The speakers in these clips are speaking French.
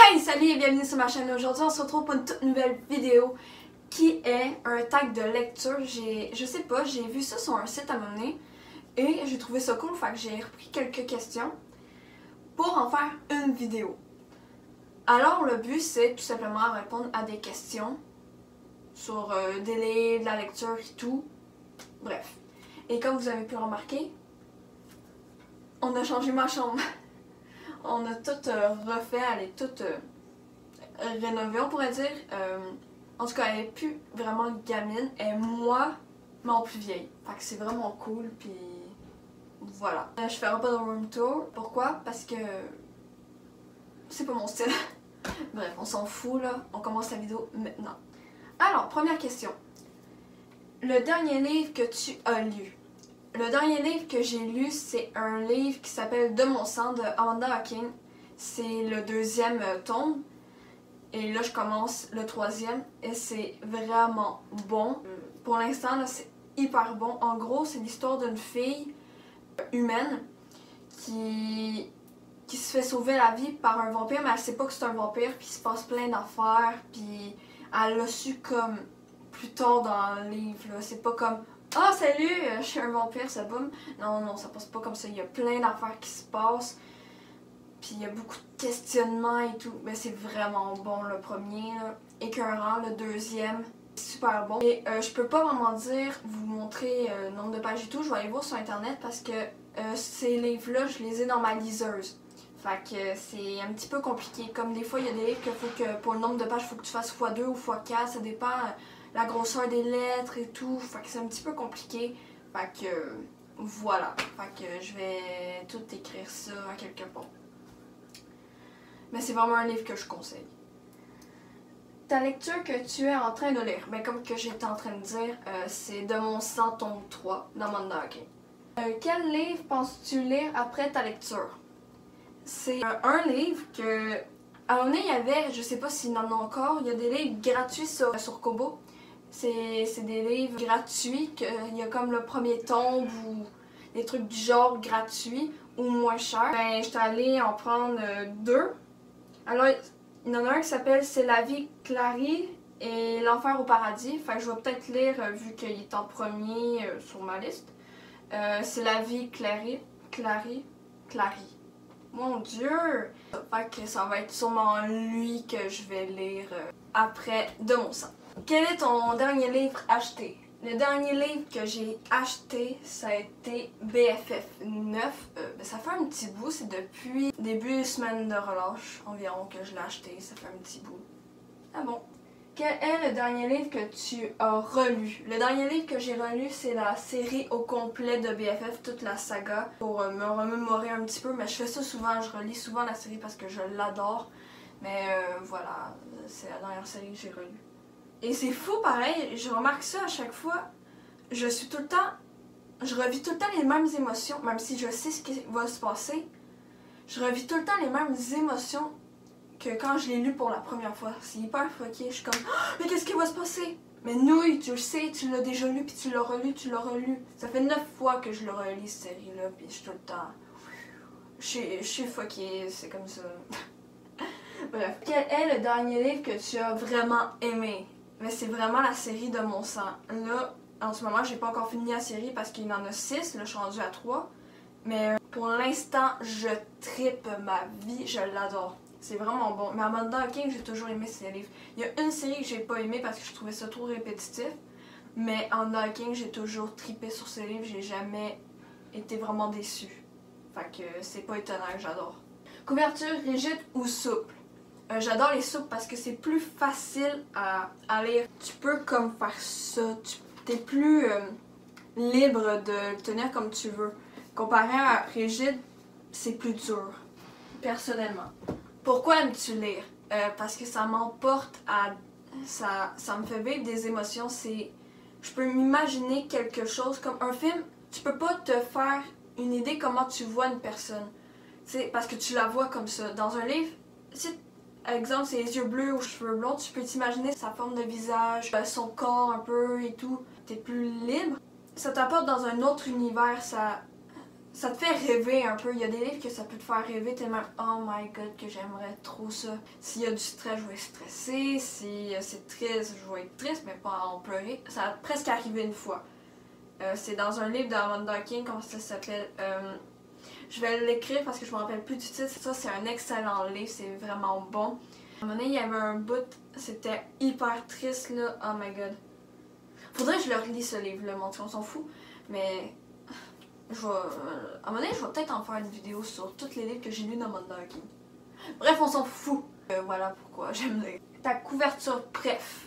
Hey, salut et bienvenue sur ma chaîne. Aujourd'hui, on se retrouve pour une toute nouvelle vidéo qui est un tag de lecture. Je sais pas, j'ai vu ça sur un site à un moment donné et j'ai trouvé ça cool, fait que j'ai repris quelques questions pour en faire une vidéo. Alors, le but, c'est tout simplement répondre à des questions sur des livres, de la lecture et tout. Bref. Et comme vous avez pu le remarquer, on a changé ma chambre. On a tout refait, elle est toute rénovée, on pourrait dire. En tout cas, elle est plus vraiment gamine, elle est moi, mais en plus vieille. Fait que c'est vraiment cool, puis voilà. Je ferai pas de room tour. Pourquoi? Parce que c'est pas mon style. Bref, on s'en fout là, on commence la vidéo maintenant. Alors, première question. Le dernier livre que tu as lu? Le dernier livre que j'ai lu, c'est un livre qui s'appelle De mon sang de Amanda Hocking. C'est le deuxième tome. Et là, je commence le troisième. Et c'est vraiment bon. Pour l'instant, c'est hyper bon. En gros, c'est l'histoire d'une fille humaine qui se fait sauver la vie par un vampire, mais elle sait pas que c'est un vampire. Puis il se passe plein d'affaires. Puis elle l'a su comme plus tard dans le livre. C'est pas comme... Ah, oh, salut, je suis un vampire, ça boum. Non, non, ça passe pas comme ça. Il y a plein d'affaires qui se passent. Puis il y a beaucoup de questionnements et tout. Mais c'est vraiment bon, le premier. Là. Écœurant, le deuxième, super bon. Et je peux pas vraiment dire, vous montrer le nombre de pages et tout. Je vais aller voir sur internet parce que ces livres-là, je les ai dans ma liseuse. Fait que c'est un petit peu compliqué. Comme des fois, il y a des livres qu'il faut que, pour le nombre de pages, il faut que tu fasses x2 ou x4. Ça dépend la grosseur des lettres et tout. Fait que c'est un petit peu compliqué. Fait que voilà. Fait que je vais tout écrire ça à quelque part. Mais c'est vraiment un livre que je conseille. Ta lecture que tu es en train de lire, ben comme que j'étais en train de dire, c'est De mon sang tome 3 d'Amanda Hocking. Quel livre penses-tu lire après ta lecture? C'est un livre que... À un moment donné, il y avait, je sais pas s'il y en a encore, il y a des livres gratuits sur Kobo. C'est des livres gratuits, il y a comme le premier tome ou des trucs du genre gratuits ou moins chers. Ben, j'étais allée en prendre deux. Alors, il y en a un qui s'appelle C'est la vie Clary et L'enfer au paradis. Fait que je vais peut-être lire, vu qu'il est en premier sur ma liste. C'est la vie Clary. Mon Dieu! Fait que ça va être sûrement lui que je vais lire après De mon sang. Quel est ton dernier livre acheté? Le dernier livre que j'ai acheté, ça a été BFF 9. Ça fait un petit bout, c'est depuis début semaine de relâche environ que je l'ai acheté, ça fait un petit bout. Ah bon? Quel est le dernier livre que tu as relu? Le dernier livre que j'ai relu, c'est la série au complet de BFF, toute la saga, pour me remémorer un petit peu. Mais je fais ça souvent, je relis souvent la série parce que je l'adore. Mais voilà, c'est la dernière série que j'ai relue. Et c'est fou pareil, je remarque ça à chaque fois. Je revis tout le temps les mêmes émotions, même si je sais ce qui va se passer. Je revis tout le temps les mêmes émotions que quand je l'ai lu pour la première fois. C'est hyper fucké, je suis comme oh, mais qu'est-ce qui va se passer? Mais nouille, tu le sais, tu l'as déjà lu, puis tu l'as relu, Ça fait 9 fois que je le relis cette série-là, puis je suis tout le temps... Je suis fucké, c'est comme ça. Bref. Quel est le dernier livre que tu as vraiment aimé? Mais c'est vraiment la série De mon sang. Là, en ce moment, j'ai pas encore fini la série parce qu'il y en a 6, là je suis rendue à 3. Mais pour l'instant, je trippe ma vie, je l'adore. C'est vraiment bon. Mais Amanda Hocking, j'ai toujours aimé ses livres. Il y a une série que j'ai pas aimée parce que je trouvais ça trop répétitif. Mais Amanda Hocking, j'ai toujours trippé sur ses livres, j'ai jamais été vraiment déçue. Fait que c'est pas étonnant que j'adore. Couverture rigide ou souple? J'adore les souples parce que c'est plus facile à lire. Tu peux comme faire ça, tu es plus libre de le tenir comme tu veux. Comparé à rigide, c'est plus dur, personnellement. Pourquoi aimes-tu lire? Parce que ça m'emporte à... Ça me fait vivre des émotions. Je peux m'imaginer quelque chose comme un film. Tu peux pas te faire une idée comment tu vois une personne. T'sais, parce que tu la vois comme ça. Dans un livre, si exemple, c'est les yeux bleus ou cheveux blonds, tu peux t'imaginer sa forme de visage, son corps un peu et tout. T'es plus libre. Ça t'apporte dans un autre univers, ça te fait rêver un peu. Il y a des livres que ça peut te faire rêver tellement oh my god que j'aimerais trop ça. S'il y a du stress, je vais être stressée. Si c'est triste, je vais être triste, mais pas en pleurer. Ça a presque arrivé une fois. C'est dans un livre d'Amanda King, comment ça s'appelle? Je vais l'écrire parce que je me rappelle plus du titre. Ça, c'est un excellent livre, c'est vraiment bon. À un moment donné, il y avait un bout, c'était hyper triste là. Oh my god. Faudrait que je le relis ce livre-là, on s'en fout. Mais à un moment donné, je vais peut-être en faire une vidéo sur tous les livres que j'ai lus d'Amanda King. Bref, on s'en fout. Voilà pourquoi j'aime lire. Ta couverture, bref.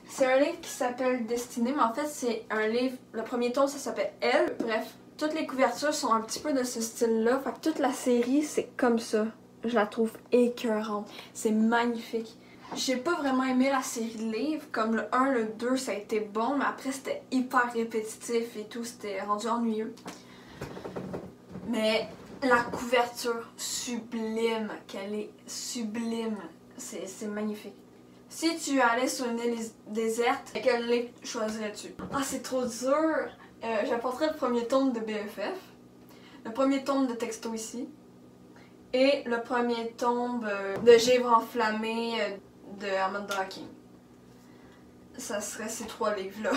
C'est un livre qui s'appelle Destinée, mais en fait, c'est un livre. Le premier tome, ça s'appelle Elle. Bref, toutes les couvertures sont un petit peu de ce style-là. Fait que toute la série, c'est comme ça. Je la trouve écœurante. C'est magnifique. J'ai pas vraiment aimé la série de livres. Comme le 1, le 2, ça a été bon, mais après, c'était hyper répétitif et tout. C'était rendu ennuyeux. Mais la couverture, sublime. Qu'elle est sublime. C'est magnifique. Si tu allais sur une île déserte, quel livre choisirais-tu? Ah, c'est trop dur! J'apporterais le premier tome de BFF, le premier tome de Texto ici, et le premier tome de Givre enflammé de Amanda King. Ça serait ces 3 livres-là.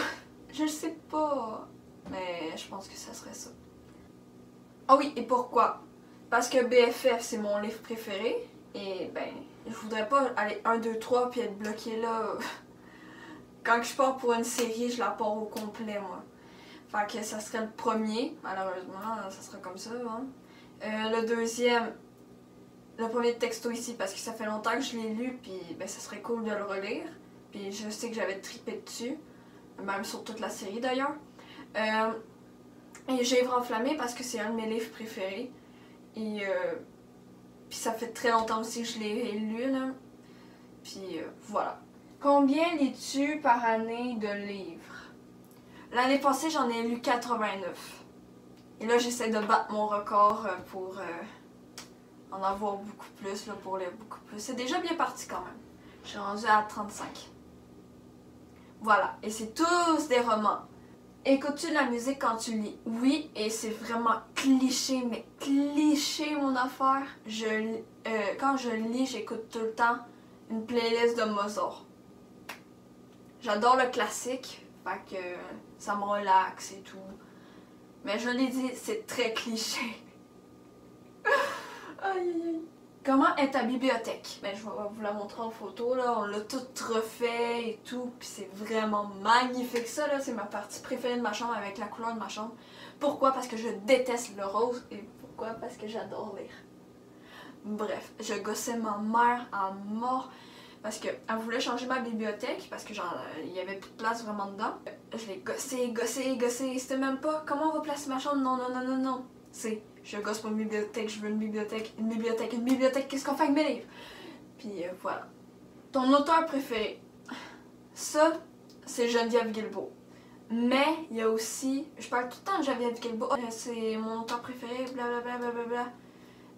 Je le sais pas, mais je pense que ça serait ça. Ah oui, et pourquoi? Parce que BFF, c'est mon livre préféré, et ben... je voudrais pas aller 1, 2, 3 puis être bloqué là. Quand je pars pour une série, je la pars au complet, moi. Fait que ça serait le premier, malheureusement, ça sera comme ça. Hein. Le deuxième, le premier Texto ici, parce que ça fait longtemps que je l'ai lu, puis ben, ça serait cool de le relire. Puis je sais que j'avais trippé dessus, même sur toute la série d'ailleurs. Et Givre enflammé parce que c'est un de mes livres préférés. Et puis ça fait très longtemps aussi que je l'ai lu, là. Puis voilà. Combien lis-tu par année de livres? L'année passée, j'en ai lu 89. Et là, j'essaie de battre mon record pour en avoir beaucoup plus, là, pour lire beaucoup plus. C'est déjà bien parti quand même. Je suis rendue à 35. Voilà. Et c'est tous des romans. Écoutes-tu de la musique quand tu lis? Oui, et c'est vraiment cliché, mais cliché mon affaire. Quand je lis, j'écoute tout le temps une playlist de Mozart. J'adore le classique, fait que ça me relaxe et tout. Mais je l'ai dit, c'est très cliché. Aïe aïe aïe. Comment est ta bibliothèque? Ben, je vais vous la montrer en photo, là. On l'a toute refait et tout, puis c'est vraiment magnifique. Ça, là, c'est ma partie préférée de ma chambre avec la couleur de ma chambre. Pourquoi? Parce que je déteste le rose. Et pourquoi? Parce que j'adore lire. Bref, je gossais ma mère à mort parce qu'elle voulait changer ma bibliothèque parce que genre, il y avait plus de place vraiment dedans. Je l'ai gossé. C'était même pas comment on va placer ma chambre. Non. C'est je gosse mon bibliothèque, je veux une bibliothèque, qu'est-ce qu'on fait avec mes livres? Puis voilà. Ton auteur préféré? Ça, c'est Geneviève Guilbeault. Mais il y a aussi, je parle tout le temps de Geneviève Guilbeault, c'est mon auteur préféré, blablabla.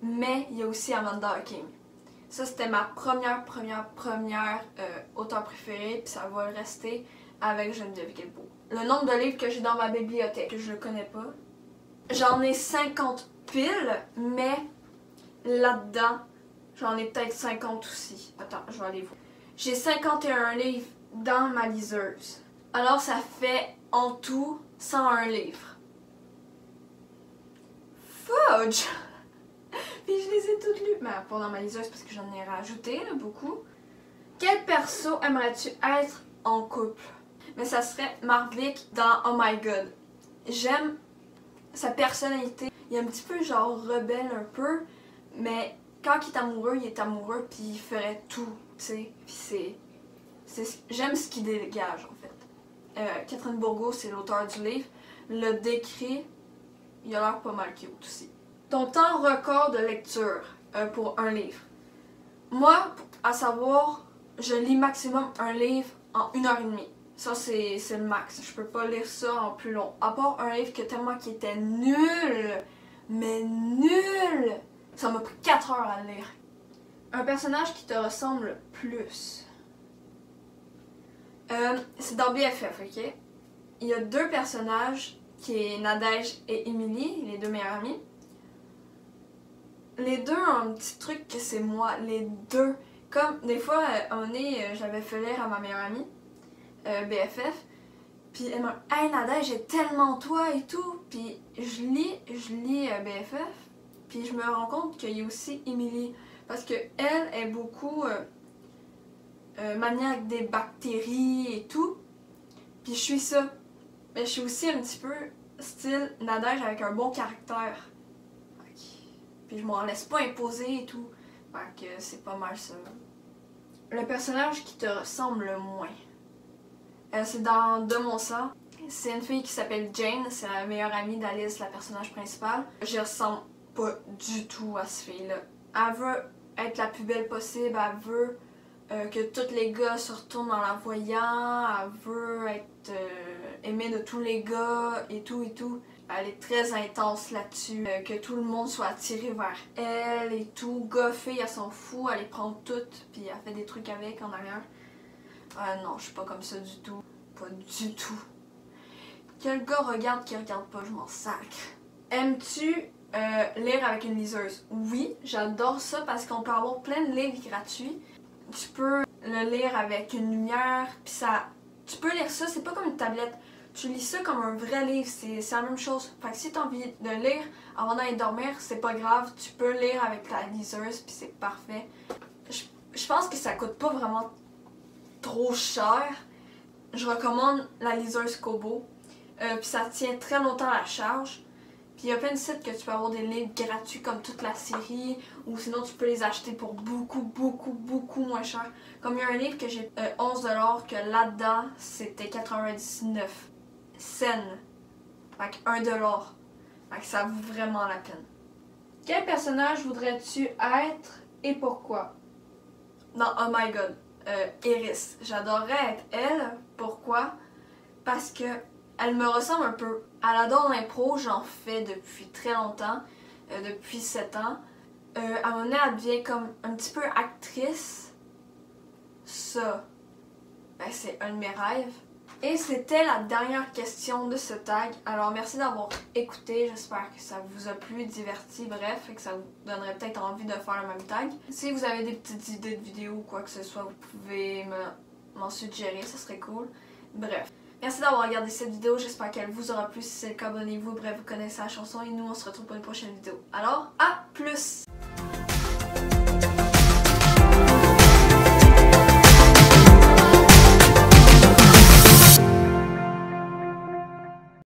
Mais il y a aussi Amanda King. Ça, c'était ma première auteur préférée, puis ça va le rester avec Geneviève Guilbeault. Le nombre de livres que j'ai dans ma bibliothèque, je le connais pas. J'en ai 50 piles, mais là-dedans, j'en ai peut-être 50 aussi. Attends, je vais aller voir. J'ai 51 livres dans ma liseuse. Alors, ça fait en tout 101 livres. Fudge! Puis je les ai toutes lues. Mais pas dans ma liseuse parce que j'en ai rajouté là, beaucoup. Quel perso aimerais-tu être en couple? Mais ça serait Marvick dans Oh My God. J'aime sa personnalité. Il est un petit peu genre rebelle un peu. Mais quand il est amoureux puis il ferait tout, tu sais. Puis j'aime ce qu'il dégage en fait. Catherine Bourgault, c'est l'auteur du livre. Le décrit, il a l'air pas mal cute aussi. Ton temps record de lecture pour un livre. Moi, à savoir, je lis maximum un livre en 1h30. Ça, c'est le max. Je peux pas lire ça en plus long. À part un livre que tellement qui était nul, mais nul, ça m'a pris 4 heures à le lire. Un personnage qui te ressemble plus. C'est dans BFF, ok? Il y a 2 personnages qui est Nadège et Émilie, les deux meilleures amies. Les deux ont un petit truc que c'est moi, les deux. Comme des fois, j'avais fait lire à ma meilleure amie, BFF, puis elle m'a dit « Hey Nadège, j'ai tellement toi et tout », puis je lis BFF, puis je me rends compte qu'il y a aussi Émilie, parce que elle est beaucoup maniaque des bactéries et tout, puis je suis ça. Mais je suis aussi un petit peu style Nadège avec un bon caractère. Puis je m'en laisse pas imposer et tout. Fait que c'est pas mal ça. Le personnage qui te ressemble le moins. C'est dans De mon sang. C'est une fille qui s'appelle Jane. C'est la meilleure amie d'Alice, la personnage principale. Je ressemble pas du tout à cette fille-là. Elle veut être la plus belle possible. Elle veut que tous les gars se retournent en la voyant. Elle veut être aimée de tous les gars et tout et tout. Elle est très intense là-dessus, que tout le monde soit attiré vers elle et tout. Gars, fille, elle s'en fout, elle les prend toutes, puis elle fait des trucs avec en arrière. Non, je suis pas comme ça du tout. Pas du tout. Quel gars regarde qui regarde pas, je m'en sacre. Aimes-tu lire avec une liseuse? Oui, j'adore ça parce qu'on peut avoir plein de livres gratuits. Tu peux le lire avec une lumière, puis ça... Tu peux lire ça, c'est pas comme une tablette. Tu lis ça comme un vrai livre, c'est la même chose. Fait que si tu as envie de lire avant d'aller dormir, c'est pas grave, tu peux lire avec ta liseuse, puis c'est parfait. Je pense que ça coûte pas vraiment trop cher. Je recommande la liseuse Kobo, puis ça tient très longtemps à la charge. Puis il y a plein de sites que tu peux avoir des livres gratuits comme toute la série, ou sinon tu peux les acheter pour beaucoup moins cher. Comme il y a un livre que j'ai 11$, que là-dedans c'était 99 cents. Fait que 1$. Fait que ça vaut vraiment la peine. Quel personnage voudrais-tu être et pourquoi? Dans Oh My God, Iris. J'adorerais être elle. Pourquoi? Parce que elle me ressemble un peu. Elle adore l'impro, j'en fais depuis très longtemps, depuis 7 ans. À un moment donné, elle devient comme un petit peu actrice. Ça, ben, c'est un de mes rêves. Et c'était la dernière question de ce tag. Alors merci d'avoir écouté, j'espère que ça vous a plu, diverti, bref, et que ça vous donnerait peut-être envie de faire le même tag. Si vous avez des petites idées de vidéos ou quoi que ce soit, vous pouvez m'en suggérer, ça serait cool. Bref. Merci d'avoir regardé cette vidéo, j'espère qu'elle vous aura plu. Si c'est le cas, abonnez-vous. Bref, vous connaissez la chanson et nous on se retrouve pour une prochaine vidéo. Alors, à plus!